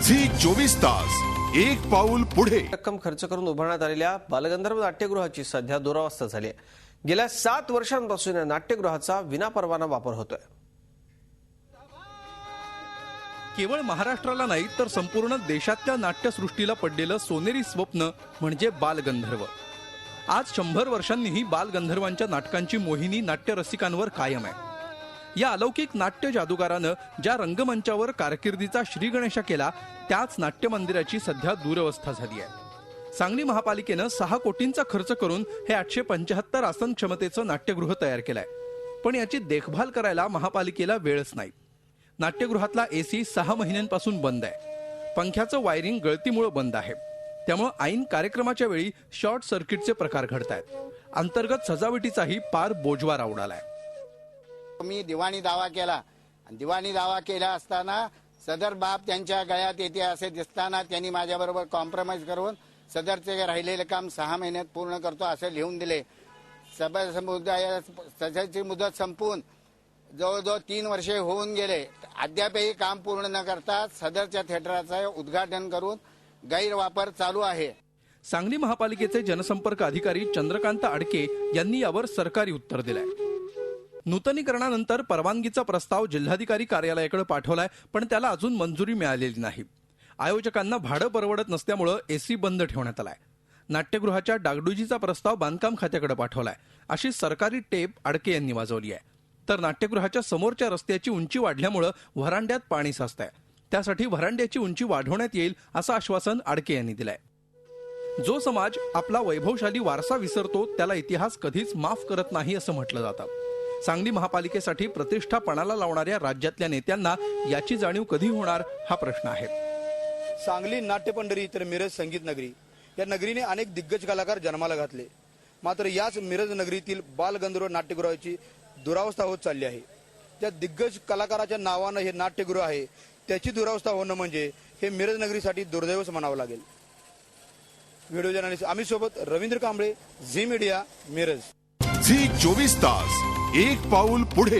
Zee 24 तास एक पाऊल पुढे। रक्कम खर्च करून उभारण्यात आलेल्या बालगंधर्व नाट्यगृहाची सध्या दुरावस्था झाली आहे। गेल्या 7 वर्षांपासून या नाट्यगृहाचा विनापरवाना वापर होतोय। केवळ महाराष्ट्राला नाही तर संपूर्ण देशातल्या नाट्यसृष्टीला पडलेलं सोनेरी स्वप्न म्हणजे बालगंधर्व। आज 100 वर्षांनीही बालगंधर्वांच्या नाटकांची मोहिनी नाट्यरसिकांवर कायम आहे। या अलौकिक नाट्य जादूगारानं ज्या रंगमंचावर कारकिर्दीचा श्रीगणेशा केला त्याच नाट्य मंदिराची सध्या दुरवस्था झाली आहे। सांगली महापालिकेनं 6 कोटींचा खर्च करून हे 875 आसन क्षमतेचं नाट्यगृह तयार केलंय, पण याची देखभाल करायला महापालिकेला वेळच नाही। नाट्यगृहातला एसी 6 महिन्यांपासून बंद आहे। पंख्याचं वायरिंग गळतीमुळे बंद आहे, त्यामुळे ऐन कार्यक्रमाच्या वेळी शॉर्ट सर्किटचे प्रकार घडतायत। अंतर्गत सजावटीचाही पार बोजवारा उडालाय। मी दिवाणी दावा केला, दिवाणी दावा केला असताना सदर बाब त्यांच्या गळ्यात येते असे दिसताना त्यांनी माझ्याबरोबर कॉम्प्रोमाइज करून सदरचे राहिलेले काम 6 महिन्यात पूर्ण करतो असे लिहून दिले। सदरची मुदत संपून जवळजवळ 3 वर्षे होऊन गेले, अद्यापही काम पूर्ण न करता सदरच्या थिएटरचे उद्घाटन करून गैरवापर चालू आहे। सांगली महापालिकेचे जनसंपर्क अधिकारी चंद्रकांत आडके यांनी यावर सरकारी उत्तर दिलंय। नूतनीकरणानंतर परवानगीचा प्रस्ताव जिल्हाधिकारी कार्यालयाकडे पाठवलाय, पण त्याला अजून मंजुरी मिळालेली नाही। आयोजकांना भाडं परवडत नसल्यामुळे एसी बंद ठेवण्यात आलाय। नाट्यगृहाच्या डागडुजीचा प्रस्ताव बांधकाम खात्याकडे पाठवलाय, अशी सरकारी टेप आडके यांनी वाजवली आहे। तर नाट्यगृहाच्या समोरच्या रस्त्याची उंची वाढल्यामुळे व्हरांड्यात पाणी साचतंय, त्यासाठी व्हरांड्याची उंची वाढवण्यात येईल असं आश्वासन आडके यांनी दिलंय। जो समाज आपला वैभवशाली वारसा विसरतो त्याला इतिहास कधीच माफ करत नाही असं म्हटलं जातं। सांगली महापालिकेसाठी प्रतिष्ठा पणाला लावणाऱ्या राज्यातल्या नेत्यांना याची जाणीव कधी होणार हा प्रश्न आहे। सांगली नाट्यपंढरी तर मिरज संगीत नगरी या नगरीने अनेक दिग्गज कलाकार जन्माला घातले, मात्र याच मिरज नगरीतील बालगंधर्व नाट्यगृहाची दुरावस्था होत चालली आहे। त्या दिग्गज कलाकाराच्या नावानं हे नाट्यगृह आहे, त्याची दुरावस्था होणं म्हणजे हे मिरज नगरीसाठी दुर्दैवच म्हणावं लागेल। व्हिडिओ जर्नलिस्ट आम्ही सोबत रवींद्र कांबळे, झी मीडिया, मिरज। झी 24 तास एक पाऊल पुढे।